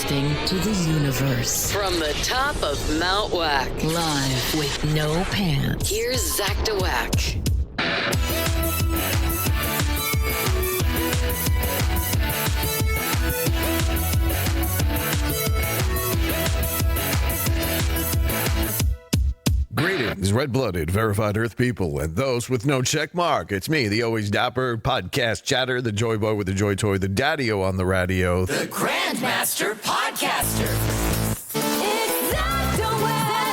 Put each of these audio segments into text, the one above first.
Broadcasting to the universe. From the top of Mount Wack. Live with no pants. Here's Zach DeWack. Greetings, red-blooded, verified Earth people, and those with no check mark. It's me, the always dapper podcast chatter, the joy boy with the joy toy, the daddy-o on the radio, the Grandmaster Podcaster. It's Zach DeWack.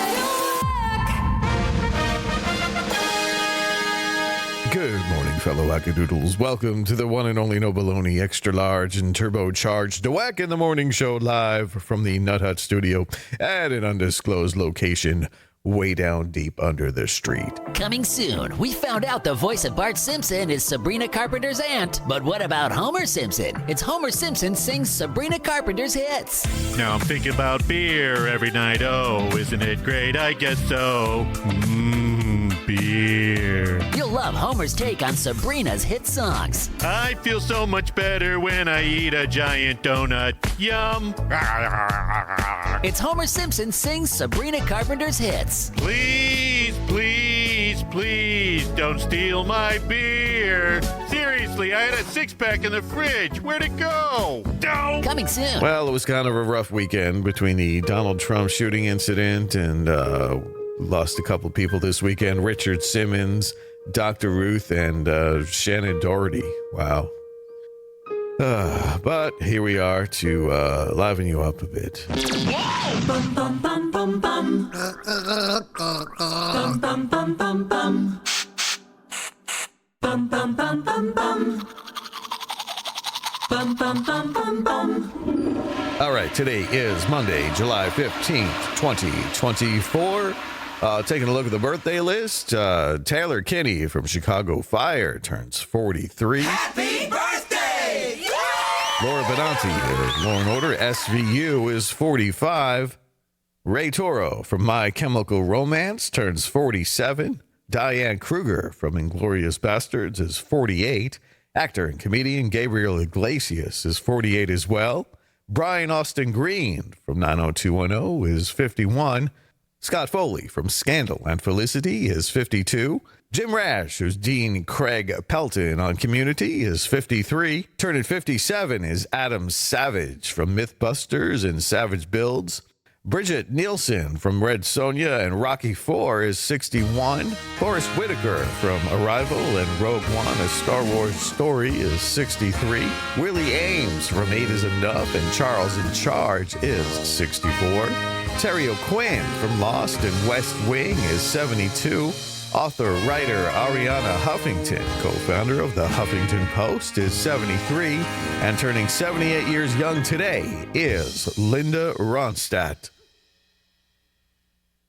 Good morning, fellow wackadoodles. Welcome to the one and only No Baloney, extra large and turbocharged DeWack in the Morning Show, live from the Nut Hut studio at an undisclosed location way down deep under the street. Coming soon, we found out the voice of Bart Simpson is Sabrina Carpenter's aunt. But what about Homer Simpson? It's Homer Simpson sings Sabrina Carpenter's hits. Now I'm thinking about beer every night. Oh, isn't it great? I guess so. Beer. You'll love Homer's take on Sabrina's hit songs. I feel so much better when I eat a giant donut. Yum. It's Homer Simpson sings Sabrina Carpenter's hits. Please, please, please don't steal my beer. Seriously, I had a six-pack in the fridge. Where'd it go? Don't. Coming soon. Well, it was kind of a rough weekend between the Donald Trump shooting incident and lost a couple people this weekend. Richard Simmons, Dr. Ruth, and Shannon Doherty. Wow. But here we are to liven you up a bit. Bum bum bum bum bum. Bum bum bum bum bum. Bum bum bum bum bum. Bum bum bum bum bum. All right, today is Monday, July 15th, 2024. Taking a look at the birthday list, Taylor Kinney from Chicago Fire turns 43. Happy birthday! Laura Benanti of Law & Order, SVU, is 45. Ray Toro from My Chemical Romance turns 47. Diane Kruger from Inglourious Bastards is 48. Actor and comedian Gabriel Iglesias is 48 as well. Brian Austin Green from 90210 is 51. Scott Foley from Scandal and Felicity is 52. Jim Rash, who's Dean Craig Pelton on Community, is 53. Turning 57 is Adam Savage from Mythbusters and Savage Builds. Bridget Nielsen from Red Sonja and Rocky IV is 61. Forrest Whitaker from Arrival and Rogue One, A Star Wars Story, is 63. Willie Ames from 8 is Enough and Charles in Charge is 64. Terry O'Quinn from Lost and West Wing is 72. Author-writer Ariana Huffington, co-founder of the Huffington Post, is 73. And turning 78 years young today is Linda Ronstadt.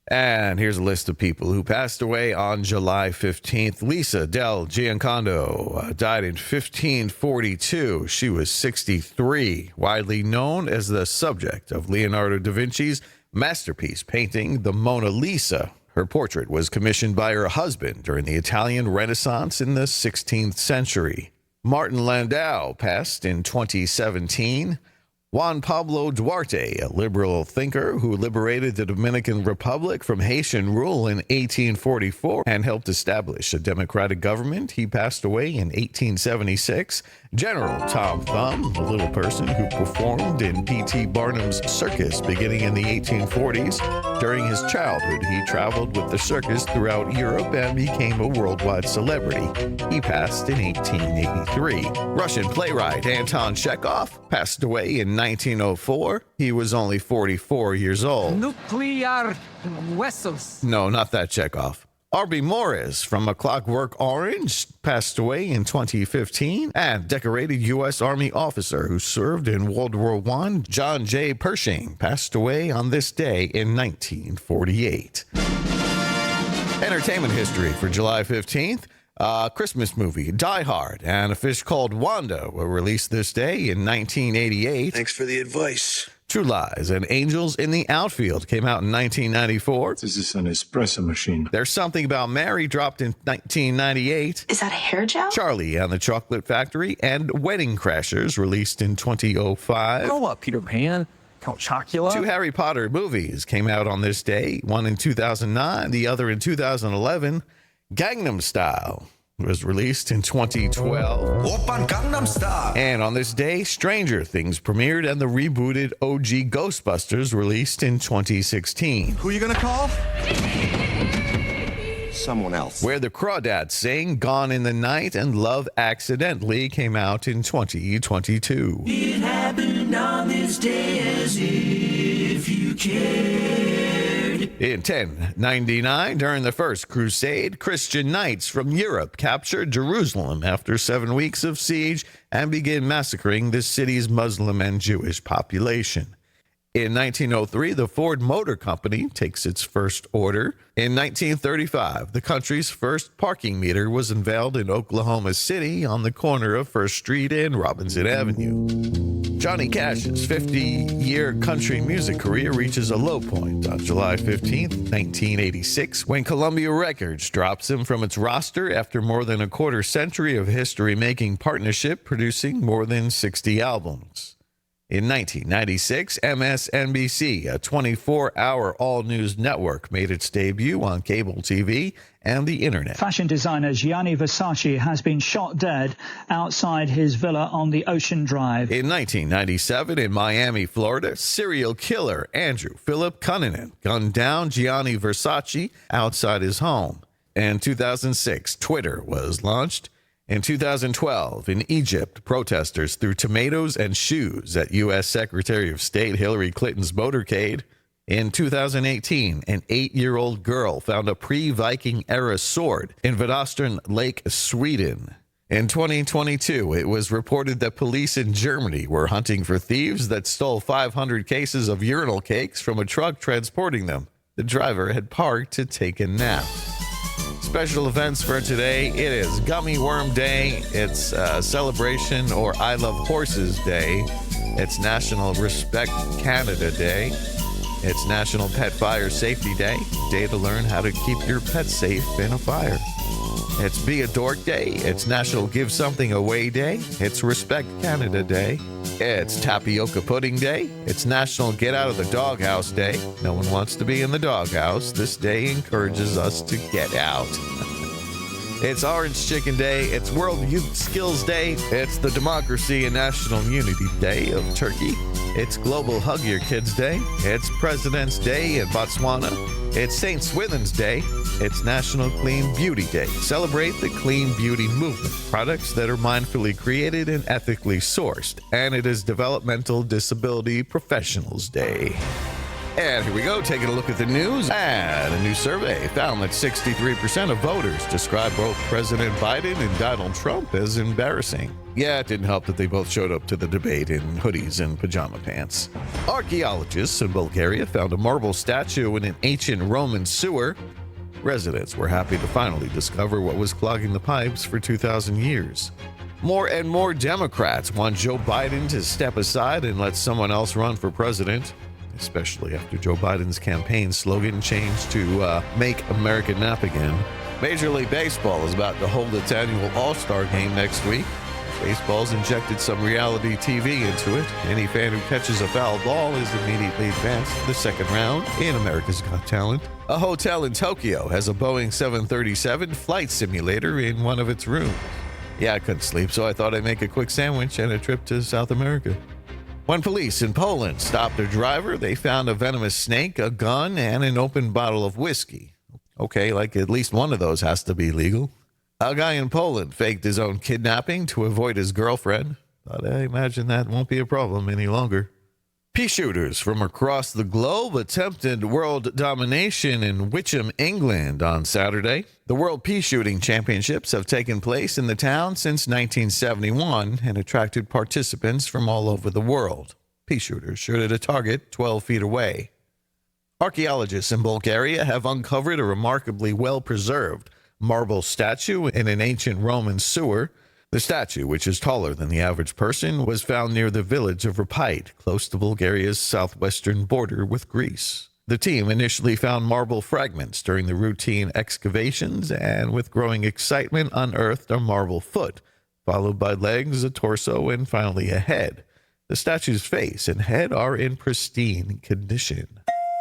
And here's a list of people who passed away on July 15th. Lisa del Giancondo died in 1542. She was 63, widely known as the subject of Leonardo da Vinci's masterpiece painting, the Mona Lisa. Her portrait was commissioned by her husband during the Italian Renaissance in the 16th century. Martin Landau passed in 2017. Juan Pablo Duarte, a liberal thinker who liberated the Dominican Republic from Haitian rule in 1844 and helped establish a democratic government. He passed away in 1876. General Tom Thumb, a little person who performed in P.T. Barnum's circus beginning in the 1840s. During his childhood, he traveled with the circus throughout Europe and became a worldwide celebrity. He passed in 1883. Russian playwright Anton Chekhov passed away in 1904. He was only 44 years old. Nuclear vessels. No, not that Chekhov. R.B. Morris from A Clockwork Orange passed away in 2015, and decorated U.S. Army officer who served in World War I, John J. Pershing, passed away on this day in 1948. Entertainment history for July 15th. Christmas movie, Die Hard, and A Fish Called Wanda were released this day in 1988. Thanks for the advice. True Lies and Angels in the Outfield came out in 1994. This is an espresso machine. There's Something About Mary dropped in 1998. Is that a hair gel? Charlie and the Chocolate Factory and Wedding Crashers released in 2005. Grow up, Peter Pan. Count Chocula. 2 Harry Potter movies came out on this day, one in 2009, the other in 2011. Gangnam Style was released in 2012. Oppan Gangnam Style. And on this day, Stranger Things premiered and the rebooted OG Ghostbusters released in 2016. Who you gonna call? Someone else. Where the Crawdads Sing, Gone in the Night, and Love Accidentally came out in 2022. It happened on this day as if you cared. In 1099, during the First Crusade, Christian knights from Europe captured Jerusalem after 7 weeks of siege and began massacring the city's Muslim and Jewish population. In 1903, the Ford Motor Company takes its first order. In 1935, the country's first parking meter was unveiled in Oklahoma City on the corner of First Street and Robinson Avenue. Johnny Cash's 50-year country music career reaches a low point on July 15, 1986, when Columbia Records drops him from its roster after more than a quarter century of history-making partnership, producing more than 60 albums. In 1996, MSNBC, a 24-hour all-news network, made its debut on cable TV and the internet. Fashion designer Gianni Versace has been shot dead outside his villa on the Ocean Drive. In 1997, in Miami, Florida, serial killer Andrew Philip Cunanan gunned down Gianni Versace outside his home. In 2006, Twitter was launched. In 2012, in Egypt, protesters threw tomatoes and shoes at U.S. Secretary of State Hillary Clinton's motorcade. In 2018, an 8-year-old girl found a pre-Viking era sword in Vedastern Lake, Sweden. In 2022, it was reported that police in Germany were hunting for thieves that stole 500 cases of urinal cakes from a truck transporting them. The driver had parked to take a nap. Special events for today. It is Gummy Worm Day. It's Celebration or I Love Horses Day. It's National Respect Canada Day. It's National Pet Fire Safety Day. Day to learn how to keep your pet safe in a fire. It's Be a Dork Day. It's National Give Something Away Day. It's Respect Canada Day. It's Tapioca Pudding Day. It's National Get Out of the Doghouse Day. No one wants to be in the doghouse. This day encourages us to get out. It's Orange Chicken Day. It's World Youth Skills Day. It's the Democracy and National Unity Day of Turkey. It's Global Hug Your Kids Day. It's President's Day in Botswana. It's St. Swithin's Day. It's National Clean Beauty Day. Celebrate the clean beauty movement, products that are mindfully created and ethically sourced. And it is Developmental Disability Professionals Day. And here we go, taking a look at the news. And a new survey found that 63% of voters describe both President Biden and Donald Trump as embarrassing. Yeah, it didn't help that they both showed up to the debate in hoodies and pajama pants. Archaeologists in Bulgaria found a marble statue in an ancient Roman sewer. Residents were happy to finally discover what was clogging the pipes for 2,000 years. More and more Democrats want Joe Biden to step aside and let someone else run for president, especially after Joe Biden's campaign slogan changed to Make America Nap Again. Major League Baseball is about to hold its annual All-Star Game next week. Baseball's injected some reality TV into it. Any fan who catches a foul ball is immediately advanced to the second round in America's Got Talent. A hotel in Tokyo has a Boeing 737 flight simulator in one of its rooms. Yeah, I couldn't sleep, so I thought I'd make a quick sandwich and a trip to South America. When police in Poland stopped their driver, they found a venomous snake, a gun, and an open bottle of whiskey. Okay, like at least one of those has to be legal. A guy in Poland faked his own kidnapping to avoid his girlfriend, but I imagine that won't be a problem any longer. Pea shooters from across the globe attempted world domination in Witcham, England on Saturday. The World Pea Shooting Championships have taken place in the town since 1971 and attracted participants from all over the world. Pea shooters shoot at a target 12 feet away. Archaeologists in Bulgaria have uncovered a remarkably well-preserved marble statue in an ancient Roman sewer. The statue, which is taller than the average person, was found near the village of Rapite, close to Bulgaria's southwestern border with Greece. The team initially found marble fragments during the routine excavations and, with growing excitement, unearthed a marble foot, followed by legs, a torso, and finally a head. The statue's face and head are in pristine condition.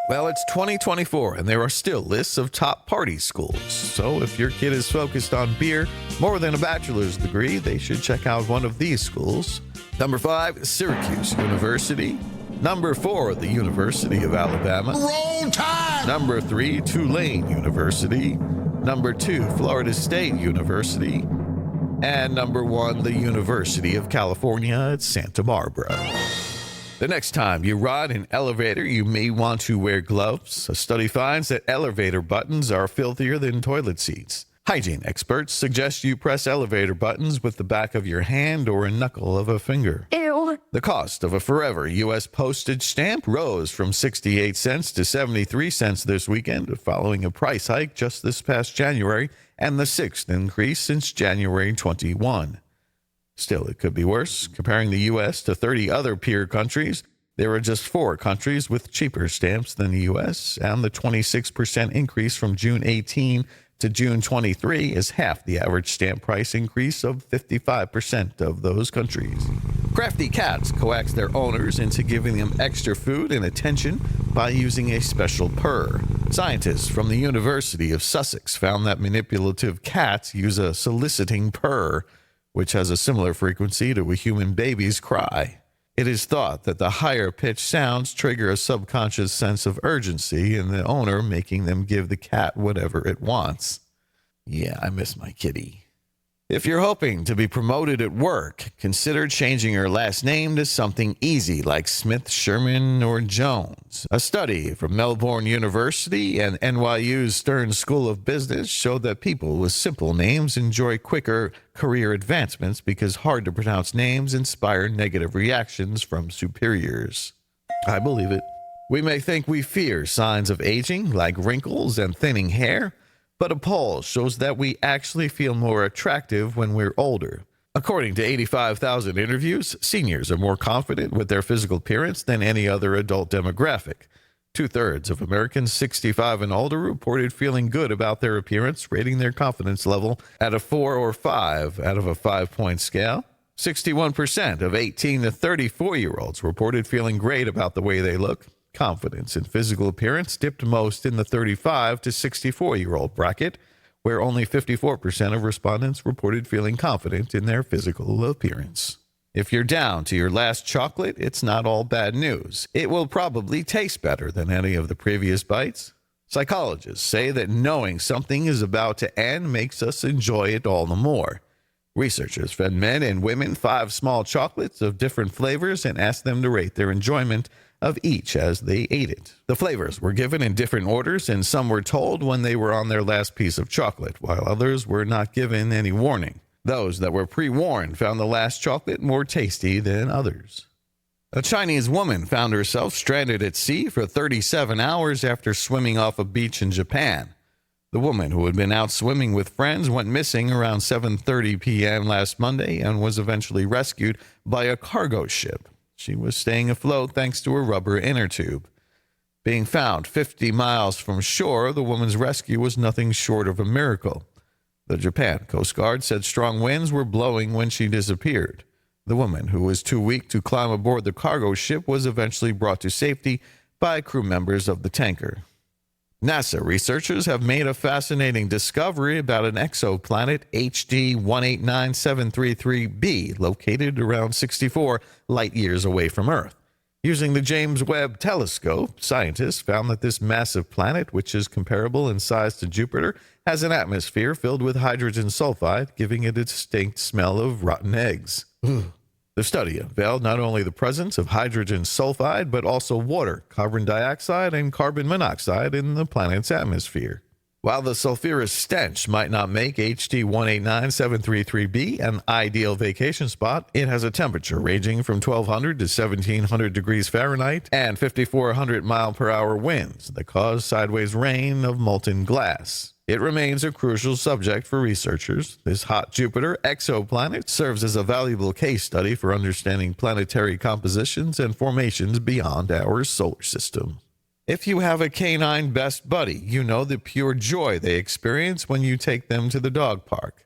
Well, it's 2024, and there are still lists of top party schools. So if your kid is focused on beer more than a bachelor's degree, they should check out one of these schools. Number 5, Syracuse University. Number 4, the University of Alabama. Roll Tide! Number 3, Tulane University. Number 2, Florida State University. And number 1, the University of California at Santa Barbara. The next time you ride an elevator, you may want to wear gloves. A study finds that elevator buttons are filthier than toilet seats. Hygiene experts suggest you press elevator buttons with the back of your hand or a knuckle of a finger. Ew. The cost of a Forever U.S. postage stamp rose from 68 cents to 73 cents this weekend, following a price hike just this past January and the 6th increase since January 21. Still, it could be worse. Comparing the U.S. to 30 other peer countries, there are just 4 countries with cheaper stamps than the U.S., and the 26% increase from June 18 to June 23 is half the average stamp price increase of 55% of those countries. Crafty cats coax their owners into giving them extra food and attention by using a special purr. Scientists from the University of Sussex found that manipulative cats use a soliciting purr, which has a similar frequency to a human baby's cry. It is thought that the higher-pitched sounds trigger a subconscious sense of urgency in the owner, making them give the cat whatever it wants. Yeah, I miss my kitty. If you're hoping to be promoted at work, consider changing your last name to something easy like Smith, Sherman, or Jones. A study from Melbourne University and NYU's Stern School of Business showed that people with simple names enjoy quicker career advancements because hard-to-pronounce names inspire negative reactions from superiors. I believe it. We may think we fear signs of aging, like wrinkles and thinning hair, but a poll shows that we actually feel more attractive when we're older. According to 85,000 interviews, seniors are more confident with their physical appearance than any other adult demographic. 2/3 of Americans 65 and older reported feeling good about their appearance, rating their confidence level at a 4 or 5 out of a 5-point scale. 61% of 18 to 34-year-olds reported feeling great about the way they look. Confidence in physical appearance dipped most in the 35 to 64-year-old bracket, where only 54% of respondents reported feeling confident in their physical appearance. If you're down to your last chocolate, it's not all bad news. It will probably taste better than any of the previous bites. Psychologists say that knowing something is about to end makes us enjoy it all the more. Researchers fed men and women 5 small chocolates of different flavors and asked them to rate their enjoyment of each as they ate it. The flavors were given in different orders, and some were told when they were on their last piece of chocolate, while others were not given any warning. Those that were pre-warned found the last chocolate more tasty than others. A Chinese woman found herself stranded at sea for 37 hours after swimming off a beach in Japan. The woman, who had been out swimming with friends, went missing around 7:30 p.m. last Monday and was eventually rescued by a cargo ship. She was staying afloat thanks to a rubber inner tube. Being found 50 miles from shore, the woman's rescue was nothing short of a miracle. The Japan Coast Guard said strong winds were blowing when she disappeared. The woman, who was too weak to climb aboard the cargo ship, was eventually brought to safety by crew members of the tanker. NASA researchers have made a fascinating discovery about an exoplanet, HD 189733b, located around 64 light-years away from Earth. Using the James Webb Telescope, scientists found that this massive planet, which is comparable in size to Jupiter, has an atmosphere filled with hydrogen sulfide, giving it a distinct smell of rotten eggs. The study unveiled not only the presence of hydrogen sulfide, but also water, carbon dioxide, and carbon monoxide in the planet's atmosphere. While the sulfurous stench might not make HD 189733b an ideal vacation spot, it has a temperature ranging from 1,200 to 1,700 degrees Fahrenheit and 5,400 mile-per-hour winds that cause sideways rain of molten glass. It remains a crucial subject for researchers. This hot Jupiter exoplanet serves as a valuable case study for understanding planetary compositions and formations beyond our solar system. If you have a canine best buddy, you know the pure joy they experience when you take them to the dog park.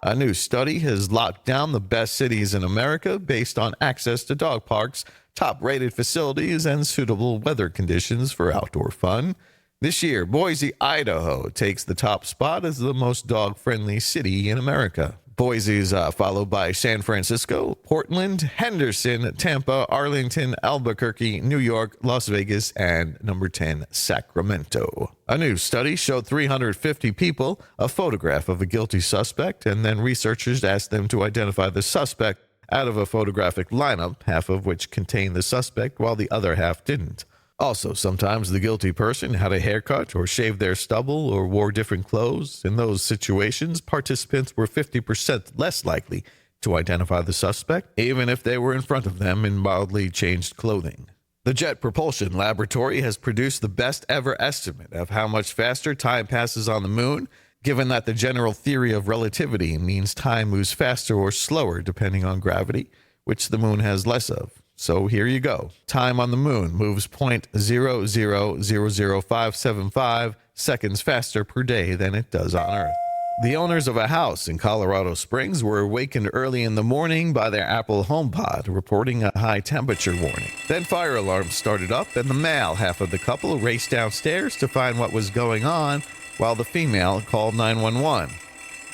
A new study has locked down the best cities in America based on access to dog parks, top-rated facilities, and suitable weather conditions for outdoor fun. This year, Boise, Idaho takes the top spot as the most dog-friendly city in America. Boise's followed by San Francisco, Portland, Henderson, Tampa, Arlington, Albuquerque, New York, Las Vegas, and number 10, Sacramento. A new study showed 350 people a photograph of a guilty suspect, and then researchers asked them to identify the suspect out of a photographic lineup, half of which contained the suspect while the other half didn't. Also, sometimes the guilty person had a haircut or shaved their stubble or wore different clothes. In those situations, participants were 50% less likely to identify the suspect, even if they were in front of them in mildly changed clothing. The Jet Propulsion Laboratory has produced the best ever estimate of how much faster time passes on the moon, given that the general theory of relativity means time moves faster or slower depending on gravity, which the moon has less of. So here you go. Time on the moon moves 0.0000575 seconds faster per day than it does on Earth. The owners of a house in Colorado Springs were awakened early in the morning by their Apple HomePod reporting a high temperature warning. Then fire alarms started up and the male half of the couple raced downstairs to find what was going on while the female called 911.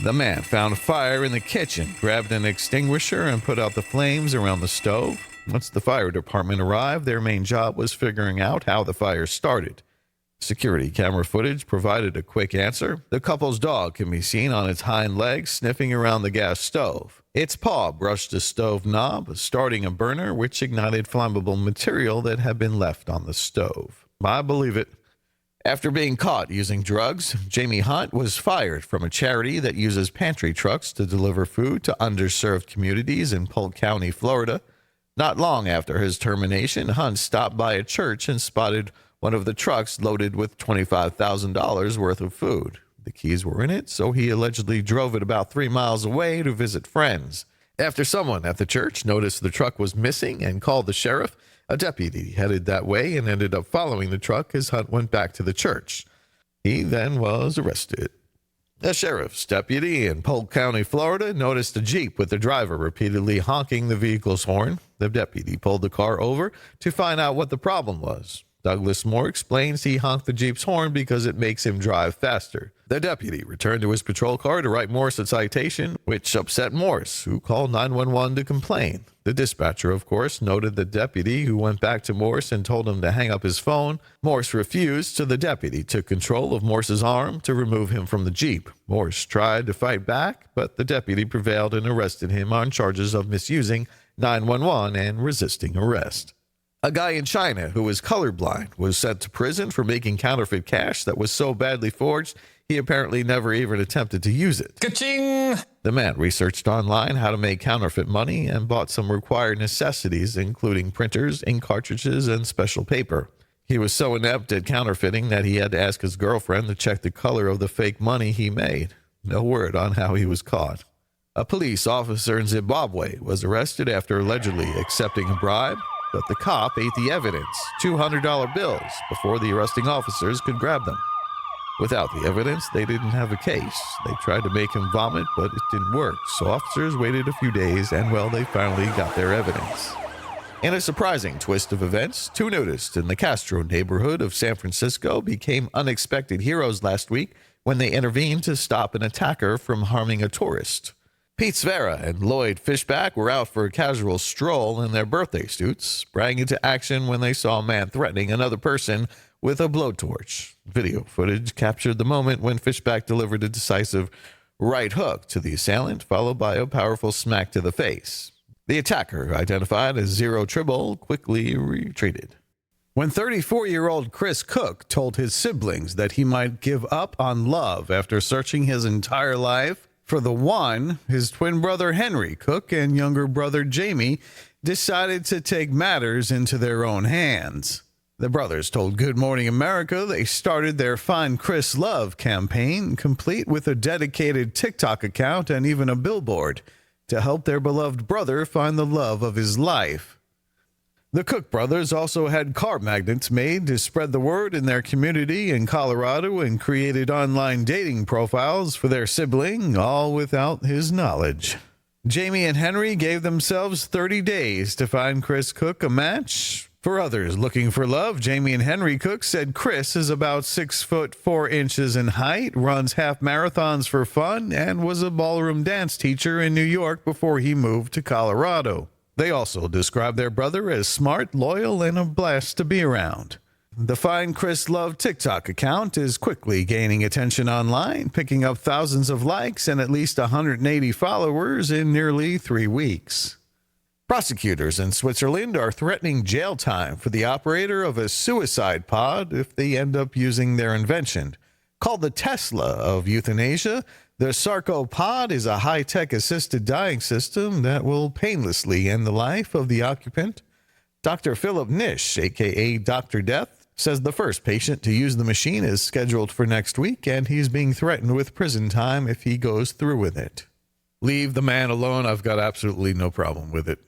The man found fire in the kitchen, grabbed an extinguisher, and put out the flames around the stove. Once the fire department arrived, their main job was figuring out how the fire started. Security camera footage provided a quick answer. The couple's dog can be seen on its hind legs sniffing around the gas stove. Its paw brushed the stove knob, starting a burner which ignited flammable material that had been left on the stove. I believe it. After being caught using drugs, Jamie Hunt was fired from a charity that uses pantry trucks to deliver food to underserved communities in Polk County, Florida. Not long after his termination, Hunt stopped by a church and spotted one of the trucks loaded with $25,000 worth of food. The keys were in it, so he allegedly drove it about 3 miles away to visit friends. After someone at the church noticed the truck was missing and called the sheriff, a deputy headed that way and ended up following the truck as Hunt went back to the church. He then was arrested. A sheriff's deputy in Polk County, Florida, noticed a Jeep with the driver repeatedly honking the vehicle's horn. The deputy pulled the car over to find out what the problem was. Douglas Moore explains he honked the Jeep's horn because it makes him drive faster. The deputy returned to his patrol car to write Morse a citation, which upset Morse, who called 911 to complain. The dispatcher, of course, noted the deputy, who went back to Morse and told him to hang up his phone. Morse refused, so the deputy took control of Morse's arm to remove him from the Jeep. Morse tried to fight back, but the deputy prevailed and arrested him on charges of misusing 911 and resisting arrest. A guy in China who was colorblind was sent to prison for making counterfeit cash that was so badly forged he apparently never even attempted to use it. Ka-ching! The man researched online how to make counterfeit money and bought some required necessities, including printers, ink cartridges, and special paper. He was so inept at counterfeiting that he had to ask his girlfriend to check the color of the fake money he made. No word on how he was caught. A police officer in Zimbabwe was arrested after allegedly accepting a bribe, but the cop ate the evidence, $200 bills, before the arresting officers could grab them. Without the evidence, they didn't have a case. They tried to make him vomit, but it didn't work, so officers waited a few days, and well, they finally got their evidence. In a surprising twist of events, 2 nudists in the Castro neighborhood of San Francisco became unexpected heroes last week when they intervened to stop an attacker from harming a tourist. Pete Svera and Lloyd Fishback were out for a casual stroll in their birthday suits, sprang into action when they saw a man threatening another person with a blowtorch. Video footage captured the moment when Fishback delivered a decisive right hook to the assailant, followed by a powerful smack to the face. The attacker, identified as Zero Tribble, quickly retreated. When 34-year-old Chris Cook told his siblings that he might give up on love after searching his entire life for the one, his twin brother Henry Cook and younger brother Jamie decided to take matters into their own hands. The brothers told Good Morning America they started their Find Chris Love campaign, complete with a dedicated TikTok account and even a billboard, to help their beloved brother find the love of his life. The Cook brothers also had car magnets made to spread the word in their community in Colorado and created online dating profiles for their sibling, all without his knowledge. Jamie and Henry gave themselves 30 days to find Chris Cook a match. For others looking for love, Jamie and Henry Cook said Chris is about 6 foot 4 inches in height, runs half marathons for fun, and was a ballroom dance teacher in New York before he moved to Colorado. They also described their brother as smart, loyal, and a blast to be around. The Find Chris Love TikTok account is quickly gaining attention online, picking up thousands of likes and at least 180 followers in nearly 3 weeks. Prosecutors in Switzerland are threatening jail time for the operator of a suicide pod if they end up using their invention. Called the Tesla of euthanasia, the Sarcopod is a high-tech assisted dying system that will painlessly end the life of the occupant. Dr. Philip Nish, a.k.a. Dr. Death, says the first patient to use the machine is scheduled for next week, and he's being threatened with prison time if he goes through with it. Leave the man alone. I've got absolutely no problem with it.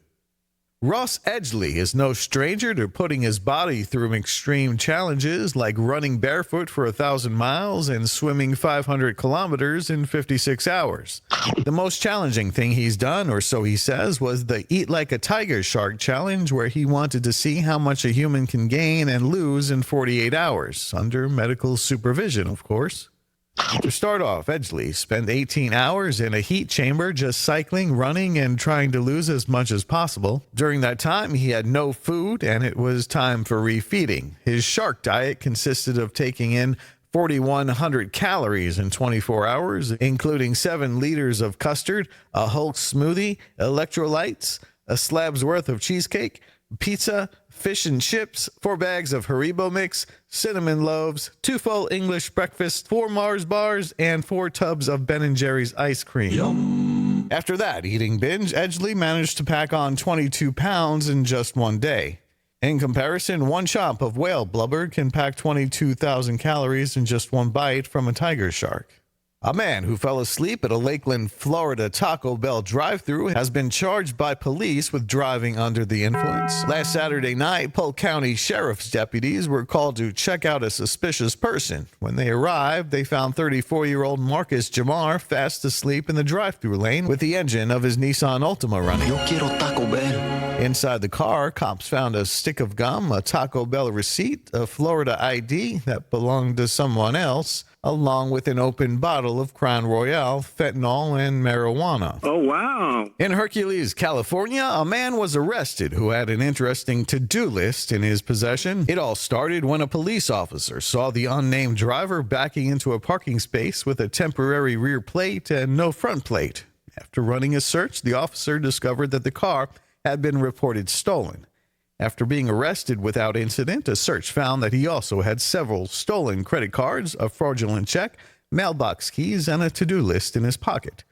Ross Edgley is no stranger to putting his body through extreme challenges like running barefoot for 1,000 miles and swimming 500 kilometers in 56 hours. The most challenging thing he's done, or so he says, was the Eat Like a Tiger Shark challenge, where he wanted to see how much a human can gain and lose in 48 hours, under medical supervision, of course. To start off, Edgley spent 18 hours in a heat chamber just cycling, running, and trying to lose as much as possible. During that time, he had no food, and it was time for refeeding. His shark diet consisted of taking in 4,100 calories in 24 hours, including 7 liters of custard, a Hulk smoothie, electrolytes, a slab's worth of cheesecake, pizza, fish and chips, 4 bags of Haribo mix, cinnamon loaves, 2 full English breakfasts, 4 Mars bars, and 4 tubs of Ben & Jerry's ice cream. Yum. After that eating binge, Edgley managed to pack on 22 pounds in just one day. In comparison, 1 chomp of whale blubber can pack 22,000 calories in just 1 bite from a tiger shark. A man who fell asleep at a Lakeland, Florida Taco Bell drive-thru has been charged by police with driving under the influence. Last Saturday night, Polk County Sheriff's deputies were called to check out a suspicious person. When they arrived, they found 34-year-old Marcus Jamar fast asleep in the drive-thru lane with the engine of his Nissan Altima running. Yo quiero Taco Bell. Inside the car, cops found a stick of gum, a Taco Bell receipt, a Florida ID that belonged to someone else, along with an open bottle of Crown Royale, fentanyl, and marijuana. Oh, wow. In Hercules, California, a man was arrested who had an interesting to-do list in his possession. It all started when a police officer saw the unnamed driver backing into a parking space with a temporary rear plate and no front plate. After running a search, the officer discovered that the car had been reported stolen. After being arrested without incident, a search found that he also had several stolen credit cards, a fraudulent check, mailbox keys, and a to-do list in his pocket.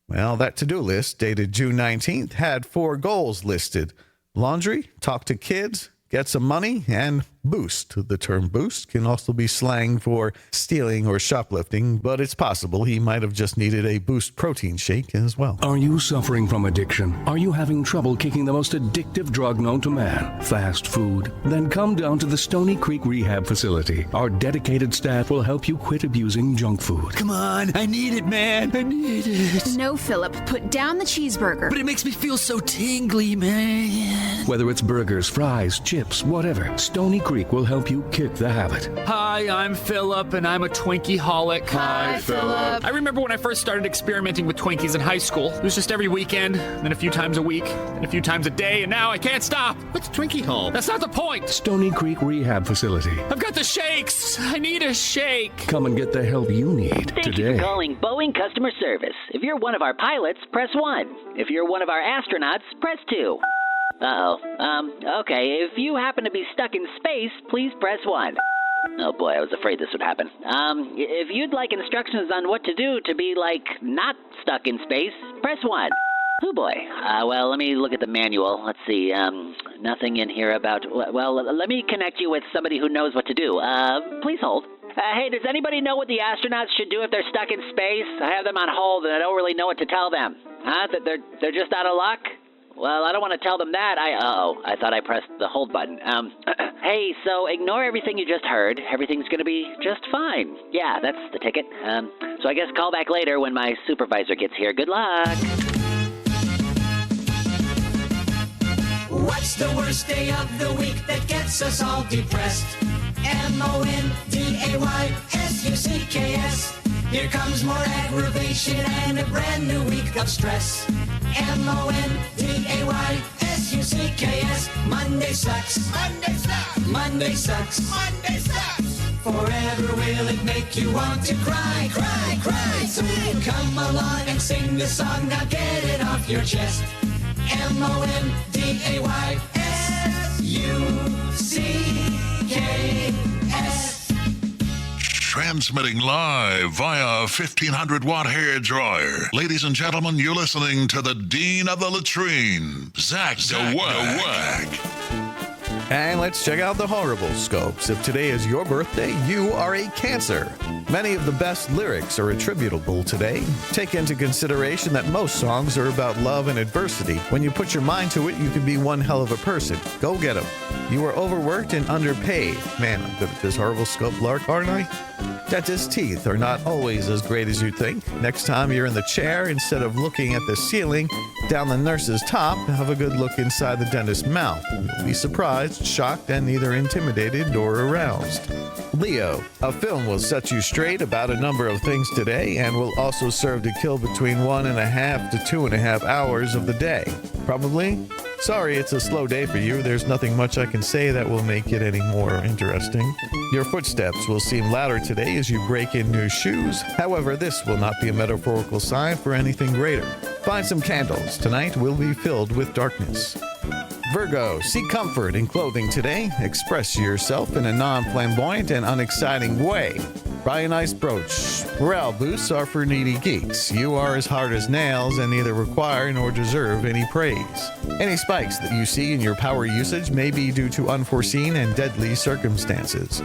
Well, that to-do list, dated June 19th, had 4 goals listed: laundry, talk to kids, get some money, and boost. The term boost can also be slang for stealing or shoplifting, but it's possible he might have just needed a Boost protein shake as well. Are you suffering from addiction? Are you having trouble kicking the most addictive drug known to man, fast food? Then come down to the Stony Creek Rehab Facility. Our dedicated staff will help you quit abusing junk food. Come on, I need it, man. I need it. No, Philip, put down the cheeseburger. But it makes me feel so tingly, man. Whether it's burgers, fries, chips, whatever, Stony Creek will help you kick the habit. Hi, I'm Philip, and I'm a Twinkie-holic. Hi, Philip. I remember when I first started experimenting with Twinkies in high school. It was just every weekend, then a few times a week, then a few times a day, and now I can't stop. What's Twinkie Hall? That's not the point. Stony Creek Rehab Facility. I've got the shakes. I need a shake. Come and get the help you need Thank today. you for calling Boeing Customer Service. If you're one of our pilots, press 1. If you're one of our astronauts, press 2. Okay, if you happen to be stuck in space, please press 1. Oh boy, I was afraid this would happen. If you'd like instructions on what to do to be, not stuck in space, press 1. Oh boy. Well, let me look at the manual. Let's see, nothing in here about, well, let me connect you with somebody who knows what to do. Please hold. Hey, does anybody know what the astronauts should do if they're stuck in space? I have them on hold and I don't really know what to tell them. That they're just out of luck? Well, I don't want to tell them that. I thought I pressed the hold button. Hey, so ignore everything you just heard. Everything's going to be just fine. Yeah, that's the ticket. So I guess call back later when my supervisor gets here. Good luck. What's the worst day of the week that gets us all depressed? MONDAYSUCKS. Here comes more aggravation and a brand new week of stress. MONDAYSUCKS. Monday sucks. Monday sucks. Monday sucks. Monday sucks. Forever will it make you want to cry, cry, cry. So come along and sing this song. Now get it off your chest. MONDAYSUCKS. Transmitting live via a 1500-watt hair dryer. Ladies and gentlemen, you're listening to the Dean of the Latrine, Zach DeWack. And let's check out the horrible scopes. If today is your birthday, you are a Cancer. Many of the best lyrics are attributable today. Take into consideration that most songs are about love and adversity. When you put your mind to it, you can be one hell of a person. Go get 'em. You are overworked and underpaid. Man, I'm good at this horrible scope lark, aren't I? Dentist teeth are not always as great as you think. Next time you're in the chair, instead of looking at the ceiling down the nurse's top, have a good look inside the dentist's mouth. You'll be surprised, shocked, and neither intimidated nor aroused. Leo, a film will set you straight about a number of things today and will also serve to kill between 1.5 to 2.5 hours of the day. Probably? Sorry, it's a slow day for you. There's nothing much I can say that will make it any more interesting. Your footsteps will seem louder today as you break in new shoes. However, this will not be a metaphorical sign for anything greater. Find some candles. Tonight will be filled with darkness. Virgo, seek comfort in clothing today. Express yourself in a non-flamboyant and unexciting way. Buy a nice brooch. Morale boosts are for needy geeks. You are as hard as nails and neither require nor deserve any praise. Any spikes that you see in your power usage may be due to unforeseen and deadly circumstances.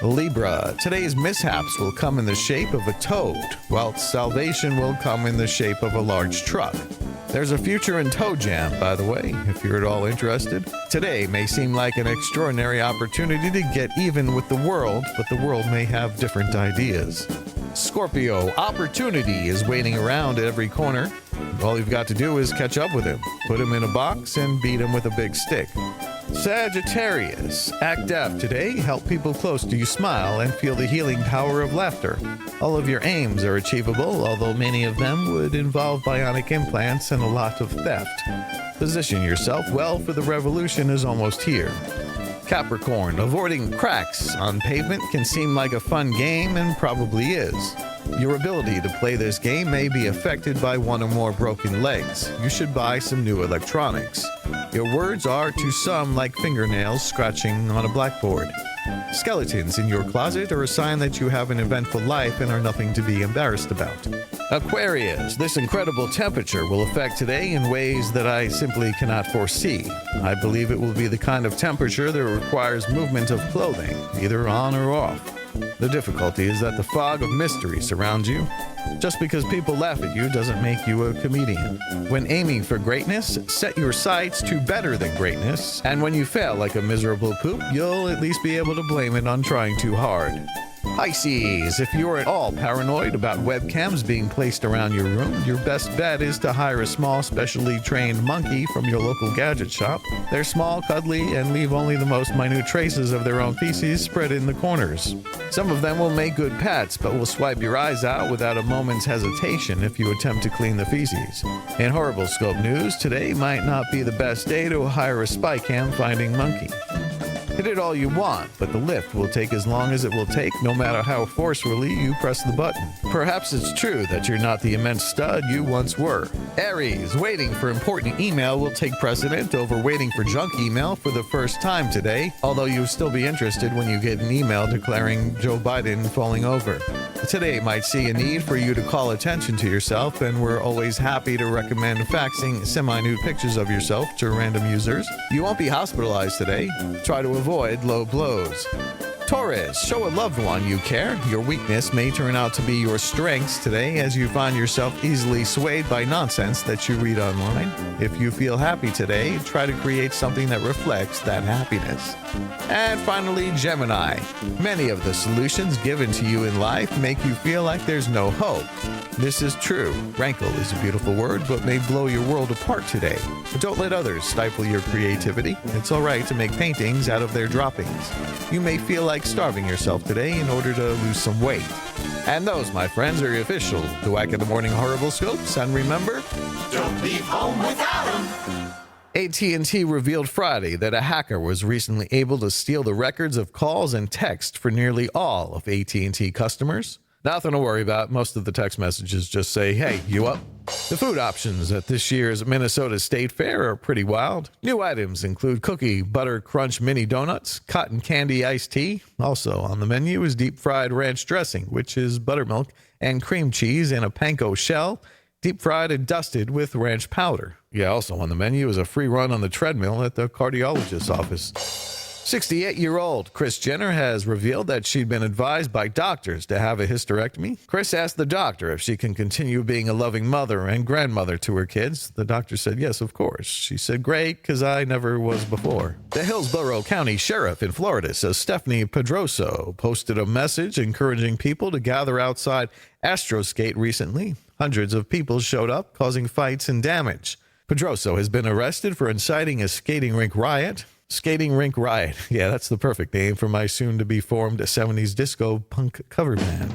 Libra, today's mishaps will come in the shape of a toad, whilst salvation will come in the shape of a large truck. There's a future in Toe Jam, by the way, if you're at all interested. Today may seem like an extraordinary opportunity to get even with the world, but the world may have different ideas. Scorpio, opportunity is waiting around at every corner. All you've got to do is catch up with him, put him in a box, and beat him with a big stick. Sagittarius, act deaf today. Help people close to you smile and feel the healing power of laughter. All of your aims are achievable, although many of them would involve bionic implants and a lot of theft. Position yourself well, for the revolution is almost here. Capricorn, avoiding cracks on pavement can seem like a fun game and probably is. Your ability to play this game may be affected by one or more broken legs. You should buy some new electronics. Your words are to some like fingernails scratching on a blackboard. Skeletons in your closet are a sign that you have an eventful life and are nothing to be embarrassed about. Aquarius, this incredible temperature will affect today in ways that I simply cannot foresee. I believe it will be the kind of temperature that requires movement of clothing, either on or off. The difficulty is that the fog of mystery surrounds you. Just because people laugh at you doesn't make you a comedian. When aiming for greatness, set your sights to better than greatness, and when you fail like a miserable poop, you'll at least be able to blame it on trying too hard. Pisces, if you're at all paranoid about webcams being placed around your room, your best bet is to hire a small, specially trained monkey from your local gadget shop. They're small, cuddly, and leave only the most minute traces of their own feces spread in the corners. Some of them will make good pets, but will swipe your eyes out without a moment's hesitation if you attempt to clean the feces. In horrible scope news, today might not be the best day to hire a spy cam finding monkey. Hit it all you want, but the lift will take as long as it will take, no matter how forcefully you press the button. Perhaps it's true that you're not the immense stud you once were. Aries, waiting for important email will take precedent over waiting for junk email for the first time today, although you'll still be interested when you get an email declaring Joe Biden falling over. Today might see a need for you to call attention to yourself, and we're always happy to recommend faxing semi-nude pictures of yourself to random users. You won't be hospitalized today. Try to avoid low blows. Taurus, show a loved one you care. Your weakness may turn out to be your strengths today as you find yourself easily swayed by nonsense that you read online. If you feel happy today, try to create something that reflects that happiness. And finally, Gemini, many of the solutions given to you in life make you feel like there's no hope. This is true. Rankle is a beautiful word, but may blow your world apart today. But don't let others stifle your creativity. It's all right to make paintings out of their droppings. You may feel like starving yourself today in order to lose some weight. And those, my friends, are your official Dweck in the Morning horoscopes. And remember, Don't leave home without them. AT&T revealed Friday that a hacker was recently able to steal the records of calls and texts for nearly all of AT&T customers. Nothing to worry about. Most of the text messages just say, hey, you up? The food options at this year's Minnesota State Fair are pretty wild. New items include cookie butter crunch mini donuts, cotton candy iced tea. Also on the menu is deep fried ranch dressing, which is buttermilk and cream cheese in a panko shell, deep fried and dusted with ranch powder. Yeah, also on the menu is a free run on the treadmill at the cardiologist's office. 68-year-old Kris Jenner has revealed that she'd been advised by doctors to have a hysterectomy. Kris asked the doctor if she can continue being a loving mother and grandmother to her kids. The doctor said, yes, of course. She said, great, because I never was before. The Hillsborough County Sheriff in Florida says Stephanie Pedroso posted a message encouraging people to gather outside Astroskate recently. Hundreds of people showed up, causing fights and damage. Pedroso has been arrested for inciting a skating rink riot. Skating Rink Riot. Yeah, that's the perfect name for my soon-to-be-formed 70s disco punk cover band.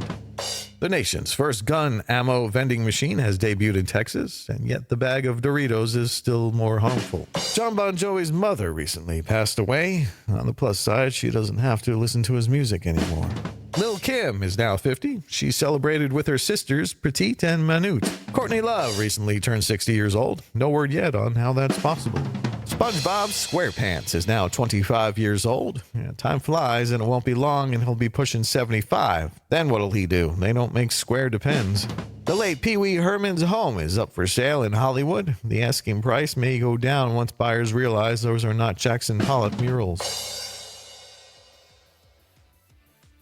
The nation's first gun ammo vending machine has debuted in Texas, and yet the bag of Doritos is still more harmful. John Bon Jovi's mother recently passed away. On the plus side, she doesn't have to listen to his music anymore. Lil' Kim is now 50. She celebrated with her sisters, Petite and Manute. Courtney Love recently turned 60 years old. No word yet on how that's possible. SpongeBob SquarePants is now 25 years old. Yeah, time flies, and it won't be long, and he'll be pushing 75. Then what'll he do? They don't make Square Depends. The late Pee Wee Herman's home is up for sale in Hollywood. The asking price may go down once buyers realize those are not Jackson Pollock murals.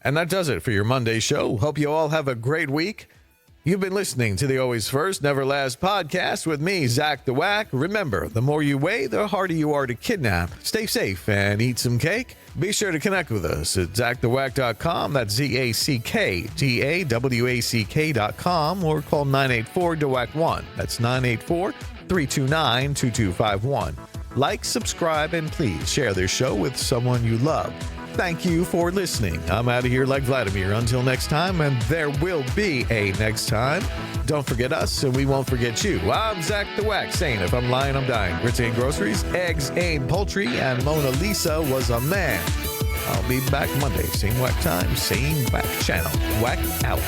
And that does it for your Monday show. Hope you all have a great week. You've been listening to the Always First, Never Last podcast with me, Zach the Whack. Remember, the more you weigh, the harder you are to kidnap. Stay safe and eat some cake. Be sure to connect with us at ZachTheWack.com. That's ZACKDAWACK.com, or call 984-DEWACK1. That's 984-329-2251. Like, subscribe, and please share this show with someone you love. Thank you for listening. I'm out of here like Vladimir. Until next time, and there will be a next time. Don't forget us, and we won't forget you. I'm Zach the Whack, saying if I'm lying, I'm dying. Grits ain't groceries, eggs ain't poultry, and Mona Lisa was a man. I'll be back Monday, same whack time, same whack channel. Whack out.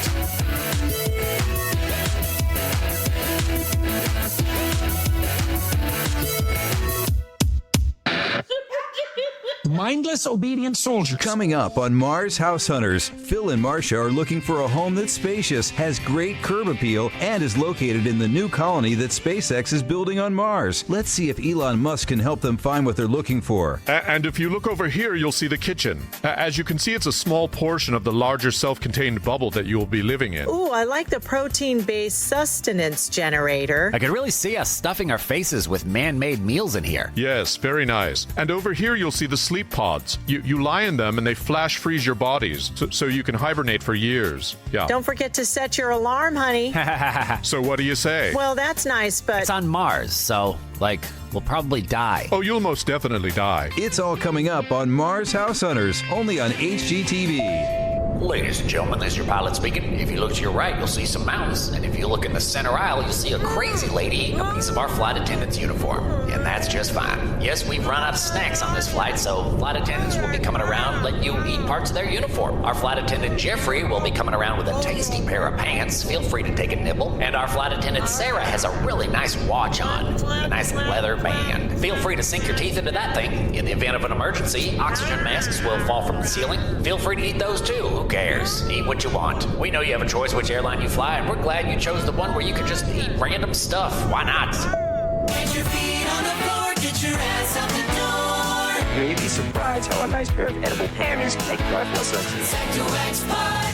Mindless, obedient soldiers. Coming up on Mars House Hunters, Phil and Marcia are looking for a home that's spacious, has great curb appeal, and is located in the new colony that SpaceX is building on Mars. Let's see if Elon Musk can help them find what they're looking for. And if you look over here, you'll see the kitchen. As you can see, it's a small portion of the larger self-contained bubble that you will be living in. Ooh, I like the protein-based sustenance generator. I could really see us stuffing our faces with man-made meals in here. Yes, very nice. And over here, you'll see the sleep pods. You lie in them and they flash freeze your bodies so you can hibernate for years. Yeah. Don't forget to set your alarm, honey. So what do you say? Well, that's nice, but... It's on Mars, so, we'll probably die. Oh, you'll most definitely die. It's all coming up on Mars House Hunters, only on HGTV. Ladies and gentlemen, this is your pilot speaking. If you look to your right, you'll see some mountains. And if you look in the center aisle, you'll see a crazy lady eating a piece of our flight attendant's uniform. And that's just fine. Yes, we've run out of snacks on this flight, so flight attendants will be coming around letting you eat parts of their uniform. Our flight attendant, Jeffrey, will be coming around with a tasty pair of pants. Feel free to take a nibble. And our flight attendant, Sarah, has a really nice watch on, a nice leather band. Feel free to sink your teeth into that thing. In the event of an emergency, oxygen masks will fall from the ceiling. Feel free to eat those too. Who cares? Eat what you want. We know you have a choice which airline you fly, and we're glad you chose the one where you can just eat random stuff. Why not? Get your feet on the floor, get your ass out the door. You may be surprised how a nice pair of edible panties can make life less sexy. Zactowax Podcast.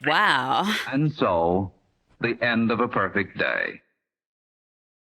Wow. And so, the end of a perfect day.